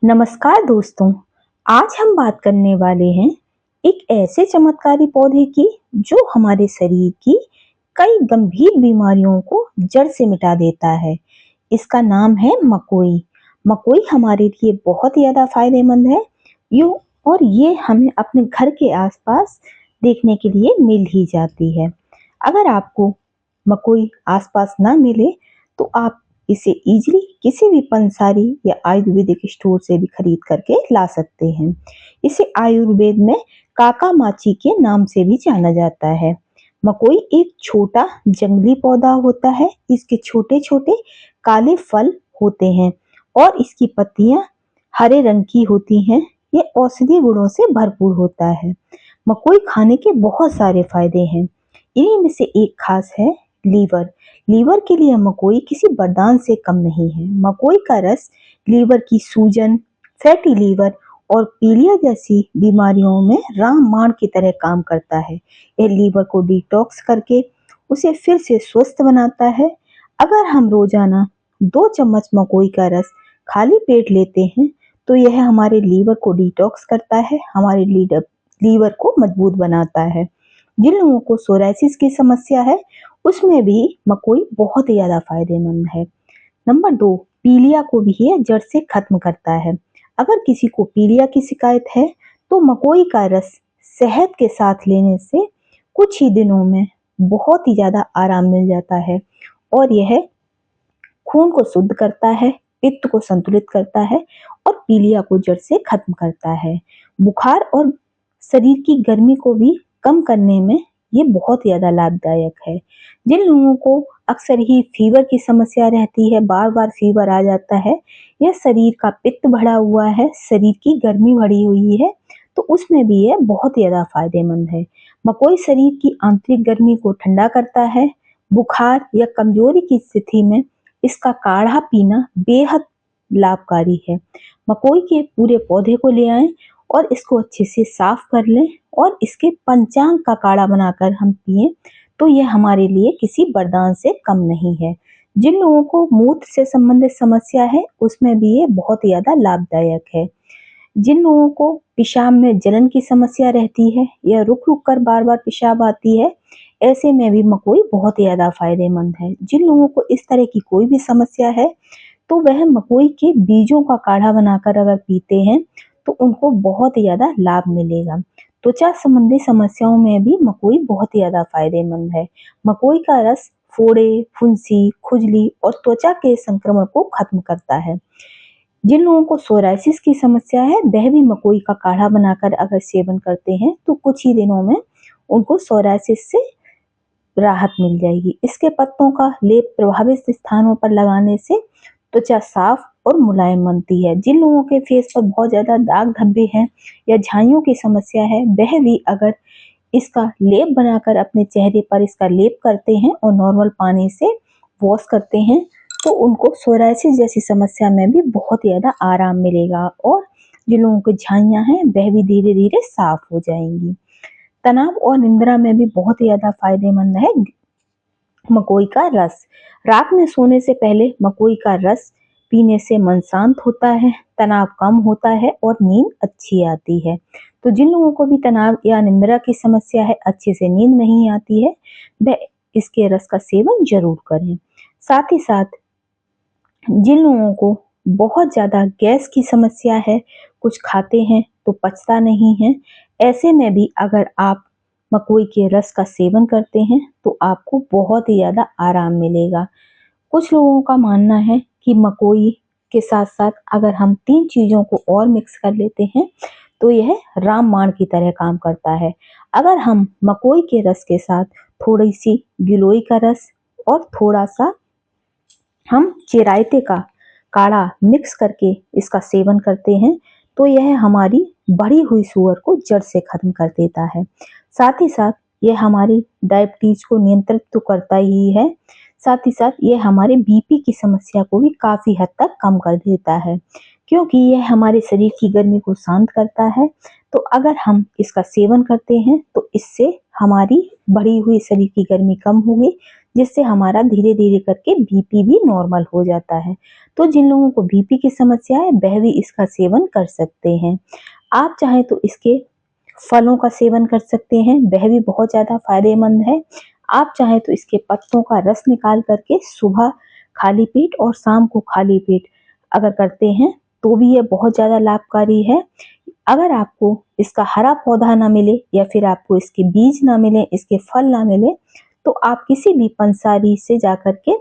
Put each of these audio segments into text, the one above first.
नमस्कार दोस्तों। आज हम बात करने वाले हैं एक ऐसे चमत्कारी पौधे की जो हमारे शरीर की कई गंभीर बीमारियों को जड़ से मिटा देता है। इसका नाम है मकोई। मकोई हमारे लिए बहुत ज्यादा फायदेमंद है। यू और ये हमें अपने घर के आसपास देखने के लिए मिल ही जाती है। अगर आपको मकोई आसपास ना मिले तो आप इसे इजीली किसी भी पंसारी या आयुर्वेदिक स्टोर से भी खरीद करके ला सकते हैं। इसे आयुर्वेद में काका माची के नाम से भी जाना जाता है। मकोई एक छोटा जंगली पौधा होता है। इसके छोटे छोटे काले फल होते हैं और इसकी पत्तियां हरे रंग की होती हैं। ये औषधीय गुणों से भरपूर होता है। मकोई खाने के बहुत सारे फायदे हैं। इन्हीं में से एक खास है लीवर। लीवर के लिए मकोई किसी वरदान से कम नहीं है। मकोई का रस लीवर की सूजन, फैटी लीवर और पीलिया जैसी बीमारियों में रामबाण की तरह काम करता है। यह लीवर को डिटॉक्स करके उसे फिर से स्वस्थ बनाता है। अगर हम रोजाना 2 चम्मच मकोई का रस खाली पेट लेते हैं तो यह हमारे लीवर को डिटॉक्स करता है, हमारे लीवर को मजबूत बनाता है। जिन लोगों को सोराइसिस की समस्या है उसमें भी मकोई बहुत ही ज्यादा फायदेमंद है। नंबर 2, पीलिया को भी ये जड़ से खत्म करता है। अगर किसी को पीलिया की शिकायत है तो मकोई का रस शहद के साथ लेने से कुछ ही दिनों में बहुत ही ज्यादा आराम मिल जाता है और यह खून को शुद्ध करता है, पित्त को संतुलित करता है और पीलिया को जड़ से खत्म करता है। बुखार और शरीर की गर्मी को भी कम करने में ये बहुत ज्यादा लाभदायक है। जिन लोगों को अक्सर ही फीवर की समस्या रहती है, बार बार फीवर आ जाता है, या शरीर का पित्त बढ़ा हुआ है, शरीर की गर्मी बढ़ी हुई है, तो उसमें भी ये बहुत ज्यादा फायदेमंद है। मकोई शरीर की आंतरिक गर्मी को ठंडा करता है। बुखार या कमजोरी की स्थिति में इसका काढ़ा पीना बेहद लाभकारी है। मकोई के पूरे पौधे को ले आएं और इसको अच्छे से साफ कर लें और इसके पंचांग का काढ़ा बनाकर हम पिए तो यह हमारे लिए किसी वरदान से कम नहीं है। जिन लोगों को मूत्र से संबंधित समस्या है उसमें भी ये बहुत ज्यादा लाभदायक है। जिन लोगों को पेशाब में जलन की समस्या रहती है या रुक रुक कर बार बार पेशाब आती है, ऐसे में भी मकोई बहुत ज्यादा फायदेमंद है। जिन लोगों को इस तरह की कोई भी समस्या है तो वह मकोई के बीजों का काढ़ा बनाकर अगर पीते हैं तो उनको बहुत ज्यादा लाभ मिलेगा। त्वचा संबंधी समस्याओं में भी मकोई बहुत ज्यादा फायदेमंद है। मकोई का रस फोड़े, फुंसी, खुजली और त्वचा के संक्रमण को खत्म करता है। जिन लोगों को सोराइसिस की समस्या है वह भी मकोई का काढ़ा बनाकर अगर सेवन करते हैं तो कुछ ही दिनों में उनको सोराइसिस से राहत मिल जाएगी। इसके पत्तों का लेप प्रभावित स्थानों पर लगाने से त्वचा साफ और मुलायम बनती है। जिन लोगों के फेस पर बहुत ज्यादा दाग धब्बे हैं या झाइयों की समस्या है वह भी अगर इसका लेप बनाकर अपने चेहरे पर इसका लेप करते हैं और नॉर्मल पानी से वॉश करते हैं तो उनको सोराइसिस जैसी समस्या में भी बहुत ज्यादा आराम मिलेगा और जिन लोगों की झाइयां हैं वह भी धीरे धीरे साफ हो जाएंगी। तनाव और निंद्रा में भी बहुत ज्यादा फायदेमंद है मकोई का रस। रात में सोने से पहले मकोई का रस पीने से मन शांत होता है, तनाव कम होता है और नींद अच्छी आती है। तो जिन लोगों को भी तनाव या निंद्रा की समस्या है, अच्छे से नींद नहीं आती है, वह इसके रस का सेवन जरूर करें। साथ ही साथ जिन लोगों को बहुत ज्यादा गैस की समस्या है, कुछ खाते हैं तो पचता नहीं है, ऐसे में भी अगर आप मकोई के रस का सेवन करते हैं तो आपको बहुत ही ज्यादा आराम मिलेगा। कुछ लोगों का मानना है कि मकोई के साथ साथ अगर हम 3 चीजों को और मिक्स कर लेते हैं तो यह रामबाण की तरह काम करता है। अगर हम मकोई के रस के साथ थोड़ी सी गिलोय का रस और थोड़ा सा हम चिरायते का काढ़ा मिक्स करके इसका सेवन करते हैं तो यह हमारी बढ़ी हुई शुगर को जड़ से खत्म कर देता है। साथ ही साथ यह हमारी डायबिटीज को नियंत्रित तो करता ही है, साथ ही साथ यह हमारे बीपी की समस्या को भी काफी हद तक कम कर देता है क्योंकि यह हमारे शरीर की गर्मी को शांत करता है। तो अगर हम इसका सेवन करते हैं तो इससे हमारी बढ़ी हुई शरीर की गर्मी कम होगी जिससे हमारा धीरे धीरे करके बीपी भी नॉर्मल हो जाता है। तो जिन लोगों को बीपी की समस्या है वह भी इसका सेवन कर सकते हैं। आप चाहें तो इसके फलों का सेवन कर सकते हैं, वह भी बहुत ज्यादा फायदेमंद है। आप चाहें तो इसके पत्तों का रस निकाल करके सुबह खाली पेट और शाम को खाली पेट अगर करते हैं तो भी यह बहुत ज्यादा लाभकारी है। अगर आपको इसका हरा पौधा ना मिले या फिर आपको इसके बीज ना मिले, इसके फल ना मिले, तो आप किसी भी पंसारी से जाकर के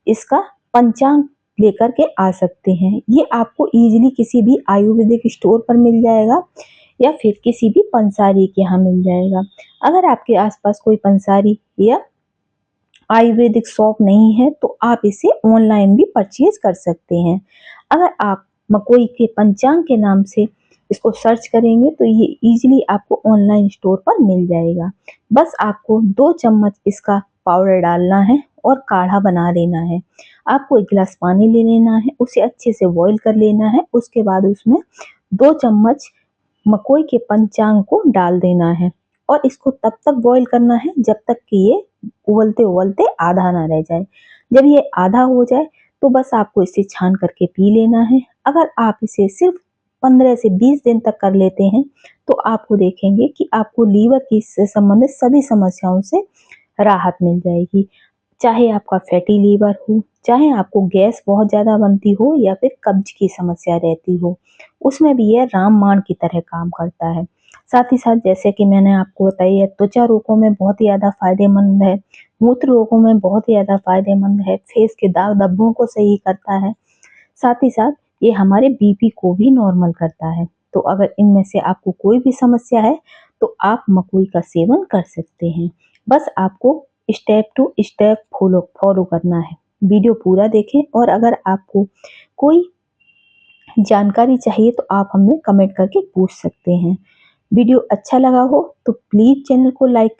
इसका पंचांग लेकर के आ सकते हैं। ये आपको इजीली किसी भी आयुर्वेदिक स्टोर पर मिल जाएगा या फिर किसी भी पंसारी के यहाँ मिल जाएगा। अगर आपके आसपास कोई पंसारी या आयुर्वेदिक शॉप नहीं है तो आप इसे ऑनलाइन भी परचेज कर सकते हैं। अगर आप मकोई के पंचांग के नाम से इसको सर्च करेंगे तो ये इजीली आपको ऑनलाइन स्टोर पर मिल जाएगा। बस आपको 2 चम्मच इसका पाउडर डालना है और काढ़ा बना लेना है। आपको 1 गिलास पानी ले लेना है, उसे अच्छे से बॉईल कर लेना है। उसके बाद उसमें 2 चम्मच मकोई के पंचांग को डाल देना है और इसको तब तक बॉईल करना है जब तक कि ये उबलते उबलते आधा ना रह जाए। जब ये आधा हो जाए तो बस आपको इसे छान करके पी लेना है। अगर आप इसे सिर्फ 15 से 20 दिन तक कर लेते हैं तो आपको देखेंगे कि आपको लीवर की से संबंधित सभी समस्याओं से राहत मिल जाएगी। चाहे आपका फैटी लीवर हो, चाहे आपको गैस बहुत ज्यादा बनती हो या फिर कब्ज की समस्या रहती हो, उसमें भी यह रामबाण की तरह काम करता है। साथ ही साथ जैसे कि मैंने आपको बताई है, त्वचा रोगों में बहुत ही ज्यादा फायदेमंद है, मूत्र रोगों में बहुत ही ज्यादा फायदेमंद है, फेस के दाग धब्बों को सही करता है। साथ ही साथ ये हमारे बीपी को भी नॉर्मल करता है। तो अगर इनमें से आपको कोई भी समस्या है तो आप मकोई का सेवन कर सकते हैं। बस आपको step to step follow follow करना है। वीडियो पूरा देखें और अगर आपको कोई जानकारी चाहिए तो आप हमें कमेंट करके पूछ सकते हैं। वीडियो अच्छा लगा हो तो प्लीज चैनल को लाइक